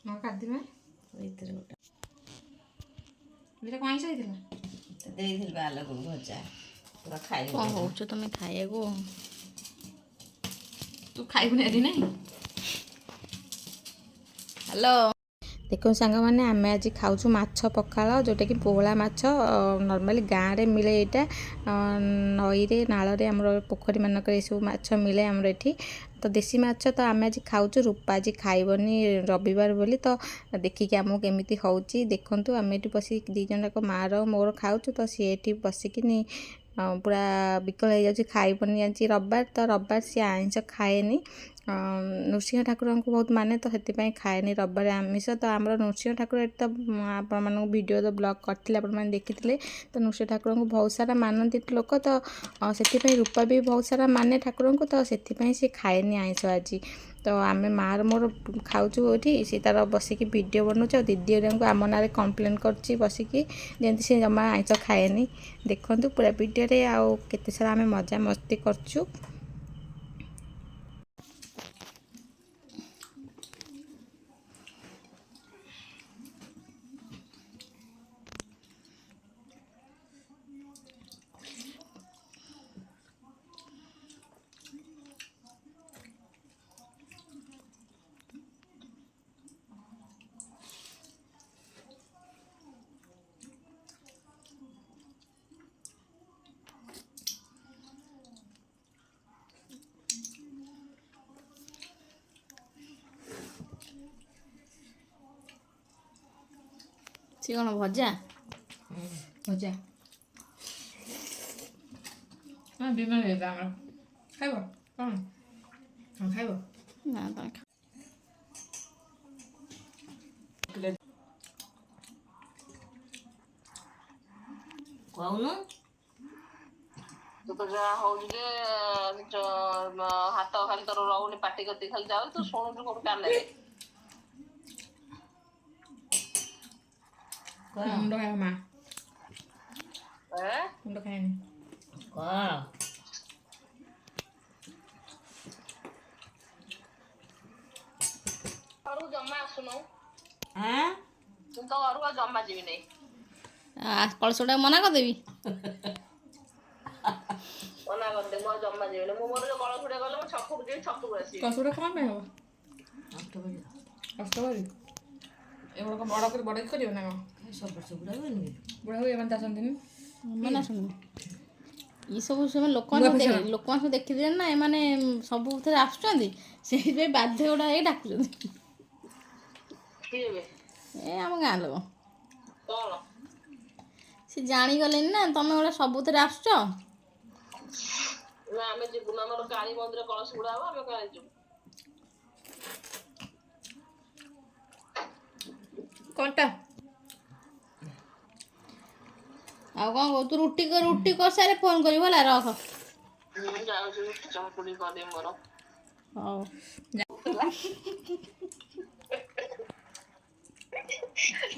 ମୁଁ କାଟିଦେମେ ଭିତରେ ଗୋଟେ ଏଇଟା କଣ ଆଇଁଷ ହେଇଥିଲା? ଦେଇଥିଲି ବାଲକୁ ଭଜା ପୁରା ଖାଇବ। କ'ଣ କହୁଛ ତମେ ଖାଇବାକୁ? ତୁ ଖାଇବୁନି ଆଜି ନାଇଁ? ହ୍ୟାଲୋ। ଦେଖନ୍ତୁ ସାଙ୍ଗମାନେ ଆମେ ଆଜି ଖାଉଛୁ ମାଛ ପଖାଳ, ଯେଉଁଟାକି ପୋହଳା ମାଛ। ନର୍ମାଲି ଗାଁରେ ମିଳେ ଏଇଟା, ନଈରେ ନାଳରେ ଆମର ପୋଖରୀ ମାନଙ୍କରେ ଏସବୁ ମାଛ ମିଳେ ଆମର ଏଠି। ତ ଦେଶୀ ମାଛ ତ ଆମେ ଆଜି ଖାଉଛୁ। ରୂପା ଆଜି ଖାଇବନି ରବିବାର ବୋଲି, ତ ଦେଖିକି ଆମକୁ କେମିତି ହେଉଛି ଦେଖନ୍ତୁ। ଆମେ ଏଠି ବସିକି ଦୁଇ ଜଣ ଯାକ ମାଆର ମୋର ଖାଉଛୁ, ତ ସିଏ ଏଠି ବସିକିନି ପୁରା ବିକଳ ହେଇଯାଉଛି, ଖାଇବନି ଆଜି ରବିବାର। ତ ରବିବାର ସିଏ ଆଇଁଷ ଖାଏନି, ନୃସିଂହ ଠାକୁରଙ୍କୁ ବହୁତ ମାନେ, ତ ସେଥିପାଇଁ ଖାଏନି ରବିବାର ଆମିଷ। ତ ଆମର ନୃସିଂହ ଠାକୁର ଏଠି ତ ଆପଣମାନଙ୍କୁ ଭିଡ଼ିଓ ତ ବ୍ଲଗ୍ କରିଥିଲେ, ଆପଣମାନେ ଦେଖିଥିଲେ। ତ ନୃସିଂହ ଠାକୁରଙ୍କୁ ବହୁତ ସାରା ମାନନ୍ତି ଲୋକ, ତ ସେଥିପାଇଁ ରୂପା ବି ବହୁତ ସାରା ମାନେ ଠାକୁରଙ୍କୁ, ତ ସେଥିପାଇଁ ସେ ଖାଏନି ଆଇଁଷ ଆଜି। ତ ଆମେ ମାଆର ମୋର ଖାଉଛୁ ଏଠି, ସେ ତାର ବସିକି ଭିଡ଼ିଓ ବନାଉଛି, ଆଉ ଦିଦି ହେରିକାଙ୍କୁ ଆମ ନାଁରେ କମ୍ପ୍ଲେନ୍ କରୁଛି ବସିକି, ଯେମିତି ସେ ଜମା ଆଇଁଷ ଖାଏନି। ଦେଖନ୍ତୁ ପୁରା ଭିଡ଼ିଓରେ, ଆଉ କେତେ ସାରା ଆମେ ମଜାମସ୍ତି କରୁଛୁ। ସିଏ କ'ଣ ଭଜା? ଭଜା ବିମଲ ହେଇଥିଲା ଆମର। ଖାଇବ କ'ଣ? ହଁ ଖାଇବ। ନା ତମେ କହୁନୁ ତୁ ତ ଯାହା ହଉଛି ଯେ ହାତ ଖାଲି ତୋର ରହୁନି, ପାଟି କତି ଖାଲି ଯାଉଛି, ତୁ ଶୁଣୁଛୁ କୋଉଠୁ କାନରେ। ମୁଣ୍ଡ ଖାଇବ ମା, ଏଁ ମୁଣ୍ଡ ଖାଏନି। କହ ଘରକୁ ଜମା ଆସୁନୁ, ଆଁ ମୁଁ ତ ଘରକୁ ଆଉ ଜମା ଯିବି ନାହିଁ। କଳସଟାକୁ ମନା କରିଦେବି। ମନା କରିଦେ, ମୁଁ ଆଉ ଜମା ଯିବିନି। ମୁଁ ମୋର ଯୋଉ କଳସୁଡା ଗଲେ ମୁଁ ଛକକୁ ଯିବି, ଛକକୁ ଆସିବି। କସୁଟା କ'ଣ ପାଇଁ ହବ? ଅଷ୍ଟପରି କଷ୍ଟ କରିବି ଏଗୁଡ଼ାକ ବଡ଼ କରି କରିବ ନା କ'ଣ? ସବୁ ସେଗୁଡ଼ା ହୁଏନି। ବୁଢ଼ା ହୁଏ ଏମାନେ ଆସନ୍ତିନି। ମାନେ ଶୁଣିବ ଏସବୁ ସେମାନେ ଲୋକମାନଙ୍କୁ ଦେଖିଦେଲେ ନା, ଏମାନେ ସବୁଥିରେ ଆସୁଛନ୍ତି, ସେଇଥିପାଇଁ ବାଧ୍ୟ ଗୁଡ଼ା ହେଇକି ଡାକୁଛନ୍ତି। କିଏ ବେ? ଏ ଆମ ଗାଁ ଲୋକ କ'ଣ ସେ ଜାଣିଗଲେନି ନା, ତମେ ଗୋଟେ ସବୁଥିରେ ଆସୁଛ। ନା ଆମେ ଯିବୁନି, ଆମର କାଳୀ ମନ୍ଦିର କଳସ ବୁଡା ହବ, ଆମେ କାହିଁ ଯିବୁ? କ'ଣଟା? ଆଉ କ'ଣ କହୁ? ତୁ ରୁଟି କରିସାରେ ଫୋନ୍ କରିବୁ ହେଲା, ରଖ। ମୁଁ ଯାଉଛି ଚକୁଳି କରିବି ମୋର। ହଉ।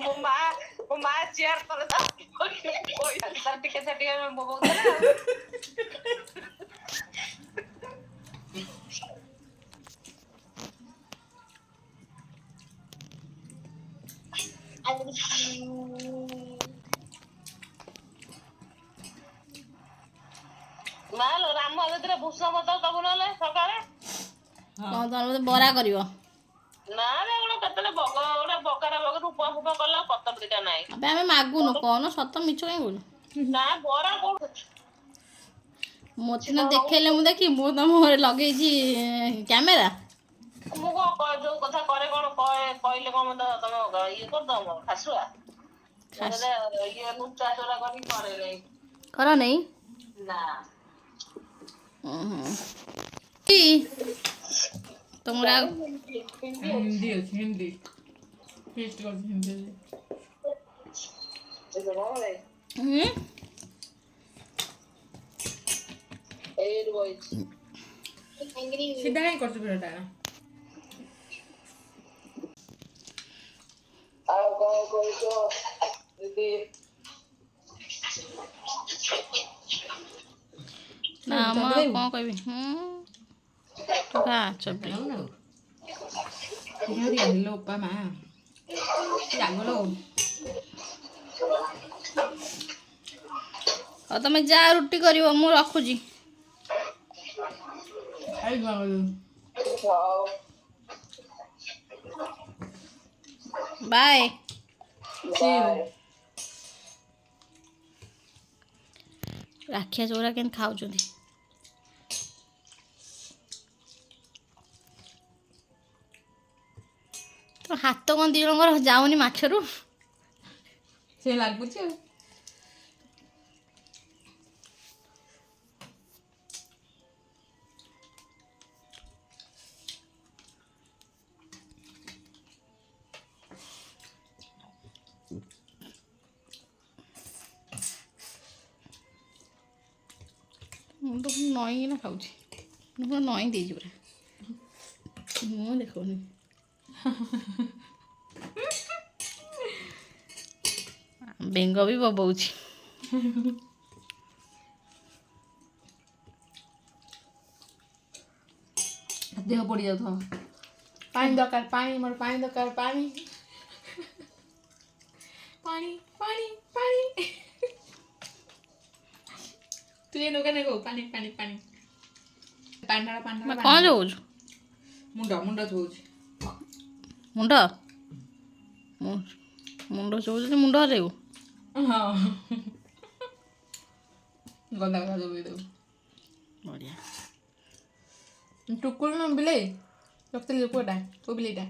ମୋ ମା ଚେୟାର ତଳେ ଟିକେ ଟିକେ ବୋବଉଥିଲା ଆଉ। ମାଲୋ ରାମ ଏଥିରେ ଭୂଷଣ ପତ୍ର ଦବୁ ନହେଲେ ସକାଳେ। କ'ଣ ତମେ ମତେ ବରା କରିବ? ନା ଗୋଟେ କେତେବେଳେ ଗୋଟେ ବଗାରା ବଗା ଉପମା ଫୁପମା କଲା ପତ୍ର ଦିଟା ନାହିଁ। ଆବେ ଆମେ ମାଗୁନୁ, କହୁନ ସତ ମିଛ କାଇଁ କହୁଛୁ? ନା ବରା କୋଉଠୁ? ମୋତେ ନା ଦେଖେଇଲେ ମୁଁ ଦେଖିବି, ମୁଁ ତମ ଘରେ ଲଗେଇଛି କ୍ୟାମେରା। ମୁଁ କ'ଣ ଯୋଉ କଥା କରେ କ'ଣ କହିଲେ କ'ଣ ତମ ଇଏ କରିଦବ ଖାସୁଆ? ଇଏ ଲୁଚା ଚୋରା କରି କରେ ନାହିଁ। କର ନେଇ ନା ତମର ଆଉ ହିନ୍ଦୀ ଅଛି, ହିନ୍ଦୀ ଫିଷ୍ଟ କରୁଛି ହିନ୍ଦୀ। ଏଇଠି ବଇଛି। ସିଧା କାଇଁ କରୁଛୁ ପିଲାଟା? ଆଉ କ'ଣ କହୁଛ ଦିଦି? ନା ମ ଆଉ କ'ଣ କହିବି? ତୁ ଖା ଚପି। ଲୋପା ମା ରାଗଲୋ। ଆଉ ତମେ ଯା ରୁଟି କରିବ, ମୁଁ ରଖୁଛି। ଖାଇବା ଗଲୁ। ବାଏ। ରାକ୍ଷସ ଗୁରା କେମିତି ଖାଉଛନ୍ତି। ତ ହାତ କ'ଣ ଦି ଜଣଙ୍କର ଯାଉନି ମାଛରୁ। ସେ ଲାଗୁଛି ଆଉ। ମୁଁ ତ ନଈକିନା ଖାଉଛି। ମୁଁ ପୁରା ନଈ ଦେଇଛି ପୁରା। ମୁଁ ଦେଖୁନି। ବେଙ୍ଗ ବି ବୋବଉଛି। ଦେହ ପୋଡ଼ି ଯାଉଥିବ। ପାଣି ଦରକାର, ପାଣି ମୋର ପାଣି ଦରକାର, ପାଣି ପାଣି ପାଣି ପାଣି। ତୁ ଏ ନୌକା ନେଇ ପାଣି ପାଣି ପାଣି ପାଣି ଢାଳ ପାଣି ଢାଳ। କ'ଣ ଯଉଛୁ? ମୁଣ୍ଡ ମୁଣ୍ଡ ଧୋଉଛି। ମୁଣ୍ଡ ମୁଣ୍ଡ ଚଉଛନ୍ତି, ମୁଣ୍ଡ ହଲେଇବୁ। ହଁ ଗଦା ଗଦା ଧୋଇ ଦେବୁ। ବଢ଼ିଆ। ଟୁକୁର ନା ବିଲେଇ ରଖିଥିଲି ପୁଅଟା, କୋଉ ବିଲେଇଟା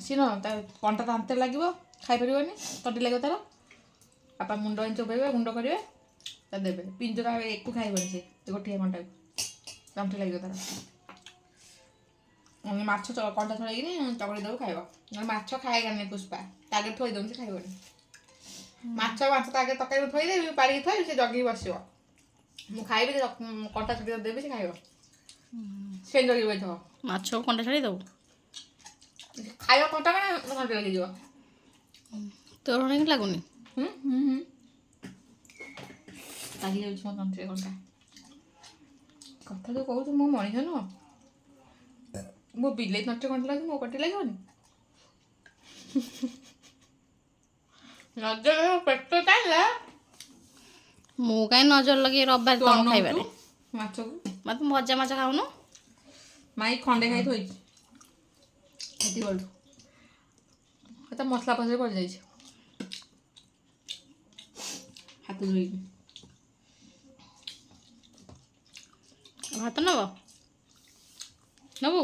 ସିଏ ନ ତା କଣ୍ଟା ଦାନ୍ତରେ ଲାଗିବ, ଖାଇପାରିବନି, ତଣ୍ଟି ଲାଗିବ ତାର। ବାପା ମୁଣ୍ଡ ଏମିତି ଚୋବେଇବେ, ଗୁଣ୍ଡ କରିବେ, ତା ଦେବେ। ପିଞ୍ଜରା ଏକୁ ଖାଇବନି, ସେ ଗୋଟିଏ କଣ୍ଟାକୁ ତଣ୍ଟି ଲାଗିବ ତାର। ମାଛ କଣ୍ଟା ଛଡ଼େଇକିନି ଚକଡ଼ି ଦେବୁ, ଖାଇବ। ନହେଲେ ମାଛ ଖାଇଗାନି ପୁଷ୍ପା, ତା ଆଗରେ ଥୋଇ ଦେବୁ, ସେ ଖାଇବନି। ମାଛ ତା ଆଗରେ ତରକାରୀ ଥୋଇଦେବି, ପାରିକି ଥୋଇବି, ସେ ଜଗିକି ବସିବ। ମୁଁ ଖାଇବି, କଣ୍ଟା ଛଡେଇ ଦେବି, ସେ ଖାଇବ। ସେ ଜଗିକି ବସିଥିବ। ମାଛକୁ କଣ୍ଟା ଛାଡ଼ି ଦେବୁ। ଖାଇବା କଣ୍ଟା ମାନେ କଣ୍ଟା ଲାଗିଯିବ। ତୋର କାହିଁକି ଲାଗୁନି? ଲାଗିଯାଉଛି ମୋ ତଣ୍ଟିରେ କଣ୍ଟା। କଥା ଯୋଉ କହୁଛୁ, ମୁଁ ମଣିଷ ନୁହଁ। ମୋ ବିଲେଇ ତଣ୍ଟିରେ କଣ୍ଟା ଲାଗୁଛି, ମୋ ପାଟିରେ ଲାଗିବନି। ନଜର ପେଟ ଟାଣିଲା। ମୁଁ କାହିଁ ନଜର ଲଗେଇ ରବିବାର ତମ ଖାଇବାରେ ମାଛକୁ। ତୁ ଭଜା ମାଛ ଖାଉନୁ? ମାଇ ଖଣ୍ଡେ ଖାଇ ଥୋଇଛି ସେଠି ବେଳୁ। ତା ମସଲା ଫସଲା ପଡ଼ିଯାଇଛି। ହାତ ଧୋଇକି ଭାତ ନବ? ନବୁ?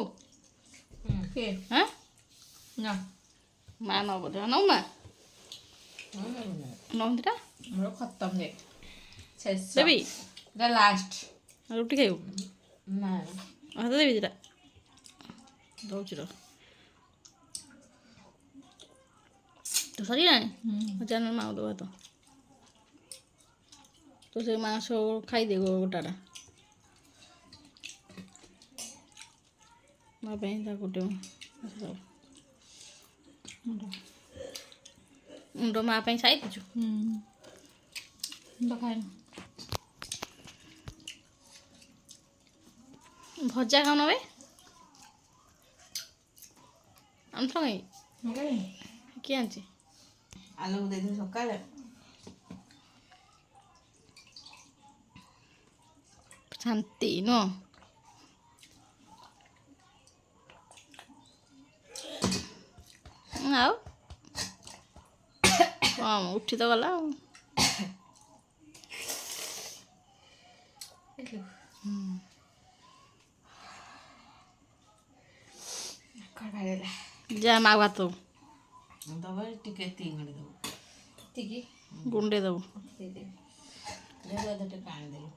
କିଏ? ହଁ ନା ମା ନବ ବୋଧେ। ନବୁ ମା? ନଉଁତିଟା ମୋର ଖତମ ଦେ ଶେଷ। ଦେବି? ଏଟା ଲାଷ୍ଟ। ରୁଟି ଖାଇବୁ? ନା ଭାତ ଦେବି ଦିଟା? ଦଉଛି ର। ତୁ ସରିଗଲାଣି? ଚାଲ ମାଆ ଦେବ ଭାତ। ତୁ ସେ ମାଂସ ଖାଇଦେ ଗୋଟାଟା। ମା ପାଇଁ ତା ଗୋଟେ ମୁଣ୍ଡ ମା ପାଇଁ ସାଇ ଦେଇଛୁ? ଖାଏନି। ଭଜା ଖାଉନ ବେ? ଆଣୁଛ କାଇଁ? କିଏ ଆଣିଛି? ଆଳୁ ଦେଇଥିଲି ସକାଳେ। ଶାନ୍ତି ନୁହଁ? ଆଉ ହଁ ଉଠି ତ ଗଲା ଆଉ। ଯା ମା ଭାତ ଦବ ଟିକେ ଏତିକି ଖଣ୍ଡେ ଦବ। ଏତିକି ଗୁଣ୍ଡେ ଦବୁ। ଟିକେ ପାଣି ଦେବୁ।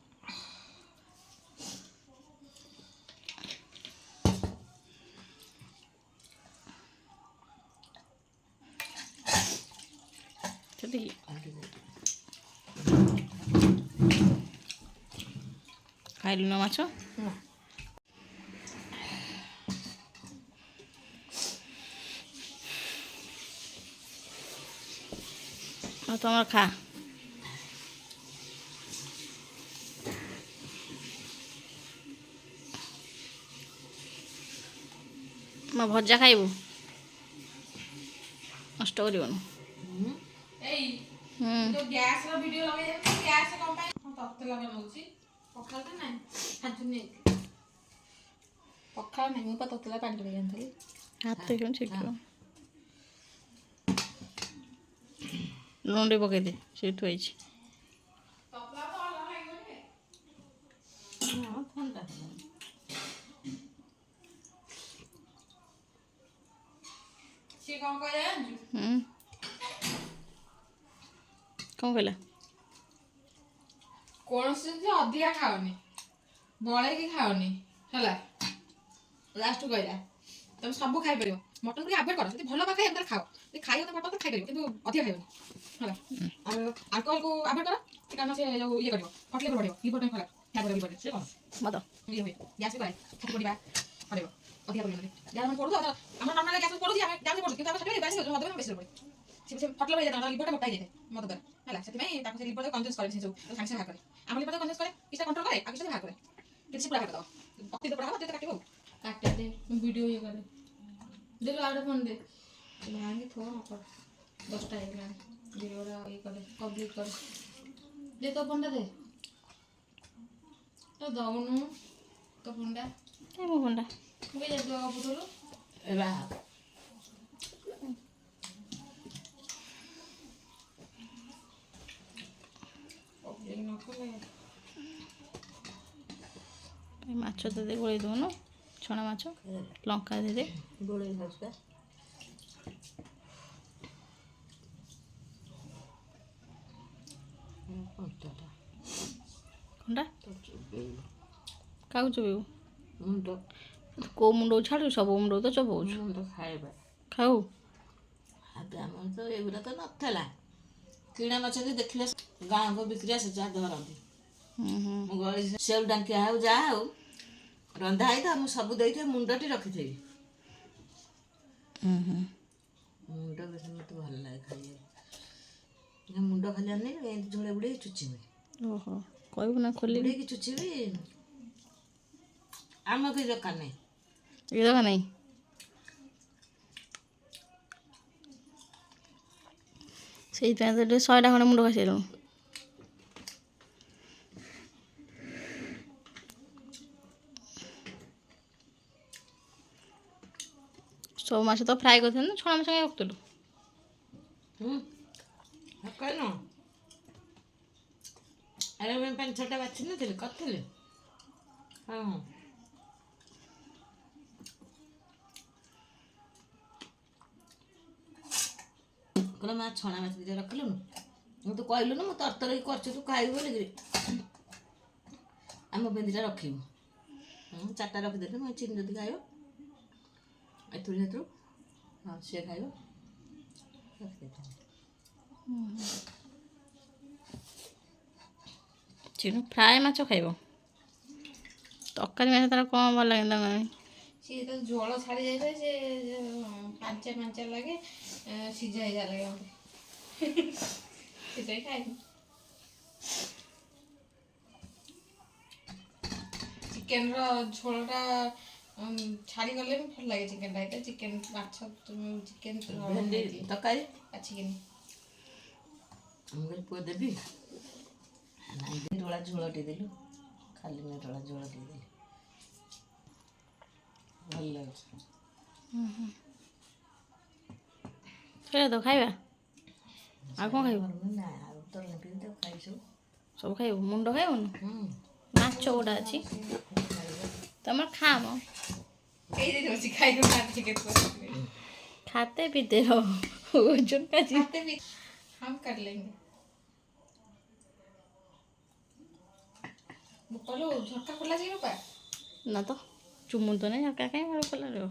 ସେତିକି ଖାଇଲୁ ନା ମାଛ? ଆଉ ତମର ଖା। ମା ଭଜା ଖାଇବୁ? ନଷ୍ଟ କରିବନି। ଏଇ ହୁଁ ଯୋଉ ଗ୍ୟାସର ଭିଡିଓ ଲଗେଇ ଦେଉଛି ଗ୍ୟାସ କଣ ପାଇଁ ତତଲା ବନଉଛି ପଖାଳ ତ ନାହିଁ ଖାଞ୍ଚୁନି ପଖାଳ ନାହିଁ ମୁଁ ପା ତତଲା ପାଣି ପକେଇ ଆଣିଥିଲି ହାତ କେମିତି ଛିଟିବ। ଲୁଣ ଟିକେ ପକେଇଦେ ସେଇଠି ଥୁଆ ହେଇଛି। ତତଲା ତ ଅଲଗା ଲାଗିବନି ହଁ ଥଣ୍ଡା ସିଏ କଣ କହିଲା ଜାଣିଛୁ ହୁଁ କ'ଣ କହିଲା? କୌଣସି ଜିନିଷ ଅଧିକା ଖାଅନି ବଳେଇକି ଖାଅନି ହେଲା ଲାଷ୍ଟ କହିଲା ତମେ ସବୁ ଖାଇପାରିବ ମଟନ ଟିକେ ଆଭଏଡ୍ କର ଯଦି ଭଲ ପାଖେ ଏମିତି ଖାଅ ଯଦି ଖାଇବ ତ ମଟନ ଖାଇପାରିବ କିନ୍ତୁ ଅଧିକା ଖାଇବନି ହେଲା ଆଉ ଆଲକୋହଲକୁ ଆଭଏଡ୍ କର କାରଣ ସେ ଯୋଉ ଇଏ କରିବ ଫଟ୍ ଲିଭର ବଢ଼ିବ ଲିଭର ପାଇଁ ଖରାପ ଫ୍ୟାଟ୍ ଲିଭର ସେ କ'ଣ ମଦ ଇଏ ହୁଏ ଗ୍ୟାସ୍ ବି କରାଏ ଛାତି ପଡ଼ିବା ପଡ଼ିବ ଅଧିକା ପରିମାଣରେ ଯାହା ଆମେ ପଡ଼ୁଛୁ ଆମର ନର୍ମାଲି ଗ୍ୟାସ୍ ପଡ଼ୁଛି ଆମେ ଗ୍ୟାସ୍ ପଡ଼ୁଛୁ କିନ୍ତୁ ଆମେ ଛାତି ବାସି ମଦ ପାଇଁ ବେଶୀ ପଡ଼େ ସେ ଫଟ୍ ଲିଭର ହେଇଯାଇଥାଏ ଲିଭରଟା ମୋଟା ହେଇଯାଇଥାଏ ମଦ ଦ୍ୱାରା ହେଲା ସେଥିପାଇଁ ତାକୁ ସେ ଲିଭର କଞ୍ଜୁସ୍ କରେ ସେ ସବୁ ସାଙ୍ଗେ ସାଙ୍ଗେ ବାହାର କରେ ଆମ ଲିଭର କଞ୍ଜୁସ୍ କରେ କିଛି କଣ୍ଟ୍ରୋଲ କରେ ଆଉ କିଛି ବାହାର କରେ କିଛି ପୁରା କାଟିଦେବ ଅତି ପୁରା ହେବ ଅତି କାଟିବ କାଟିବା ଦେ ଭିଡ଼ିଓ ଇଏ କରେ ଦେଖ ଆଉ ଗୋଟେ ଫୋନ୍ ଦେ ଭାଙ୍ଗି ଥୋ ନ କର 10ଟା ହେଇଗଲାଣି ଭିଡ଼ିଓଟା ଇଏ କରେ କମ୍ପ୍ଲିଟ୍ କରେ ଦେ ତୋ ଫୋନ୍ଟା ଦେ ତ ଦଉନୁ ତୋ ଫୋନ୍ଟା ଏ ମୋ ଫୋନ୍ଟା ମୁଁ ବି ଯାଇଥିବ ଗପୁଥିଲୁ ନ କଲେ ମାଛ ଦେଦେ ଗୋଳେଇ ଦେଉନୁ ଛଣା ମାଛ ଲଙ୍କା ଦେଦେ ଗୋଳେଇ ଖାଉଛି ବା ଖଣ୍ଡା କାହାକୁ ଚୋବେଇବୁ ମୁଣ୍ଡ କେଉଁ ମୁଣ୍ଡକୁ ଛାଡ଼ୁ ସବୁ ମୁଣ୍ଡକୁ ତ ଚୋବଉଛୁ ମୁଣ୍ଡ ଖାଇବା ଖାଉ ଆଗେ ଆମର ତ ଏଗୁଡ଼ା ତ ନଥିଲା କିଣା ମାଛ ଯେ ଦେଖିଲେ ଗାଁକୁ ବିକ୍ରି ଆସେ ଯାହା ଧରନ୍ତି ମୁଁ ଗଳି ସେଉ ଡାଙ୍କିଆ ହଉ ଯାହା ହଉ ରନ୍ଧା ହେଇଥାଏ ମୁଁ ସବୁ ଦେଇଥିବି ମୁଣ୍ଡଟି ରଖିଥିବି ମୁଣ୍ଡ ବେଶୀ ମୋତେ ଭଲ ଲାଗେ ଖାଇବାକୁ ମୁଣ୍ଡ ଖାଲି ଆଣିନି ଏମିତି ଝୋଳେ ବୁଡ଼େଇ ଚୁଚିବି ଓହୋ କହିବୁ ନା ଖୋଲିବି ବୁଡ଼େଇକି ଚୁଚିବି ଆମ କିଛି ଦରକାର ନାହିଁ ଏ ଦରକାର ନାହିଁ ସେଇଥିପାଇଁ ତ 100ଟା ଖଣ୍ଡେ ମୁଣ୍ଡ ଖାଇସାରିଲୁଣି ସବୁ ମାଛ ତ ଫ୍ରାଏ କରିଥାନ୍ତୁ ଛଣା ମାଛ କାଇଁ ରଖୁଥିଲୁ କହିନ ଆରେ ମୁଁ 5-6ଟା ବାଛି ନଥିଲି କରିଥିଲି ହଁ କହିଲା ମା ଛଣା ମାଛ ଦିଟା ରଖିଲୁନୁ ମୁଁ ତୁ କହିଲୁନୁ ମୁଁ ତରତର କରିଛୁ ତୁ ଖାଇବୁ ବୋଲିକିରି ଆମ ପାଇଁ ଦିଟା ରଖିବୁ 4ଟା ରଖିଦେଲି ମୁଁ ଚିନି ଯଦି ଖାଇବ ଏଥିରୁ ସେଥିରୁ ହଁ ସିଏ ଖାଇବ ଚିନୁ ଫ୍ରାଏ ମାଛ ଖାଇବ ତରକାରୀ ମାଛ ତାର କ'ଣ ଭଲ ଲାଗେ ତାଙ୍କ ସିଏ ତ ଝୋଳ ଛାଡ଼ି ଯାଇଥାଏ ସେ ପାଞ୍ଚା ଲାଗେ ସିଝା ହେଇଯା ଲାଗେ ମୋତେ ସେଥିପାଇଁ ଖାଇନି ଚିକେନର ଝୋଳଟା ଛାଡ଼ିଗଲେ ବି ଭଲ ଲାଗେ ଚିକେନଟା ଏଇଟା ଚିକେନ ମାଛ ଚିକେନ ଭେଣ୍ଡି ତରକାରୀ ଚିକେନ ମୁଁ କହିଲି ପୁଅ ଦେବି ନାଇଁ ନିରୋଳା ଝୋଳଟି ଦେଲୁ ଖାଲି ନିରୋଳା ଝୋଳଟି ଦେଲି ଭଲ ଲାଗୁଛି ସେଇଟା ତ ଖାଇବା ଆଉ କ'ଣ ଖାଇବୁ ନା ଆଉ ତ ଖାଇଛୁ ସବୁ ଖାଇବୁ ମୁଣ୍ଡ ଖାଇବୁନି ମାଛ ଗୋଟା ଅଛି ତମର ଖା ମ खाते पीते रहो वजन का चीज खाते भी हम कर लेंगे बोलो झटका खोला जी बापा ना तो चुमुन तो नहीं झटका कहीं खोला रहो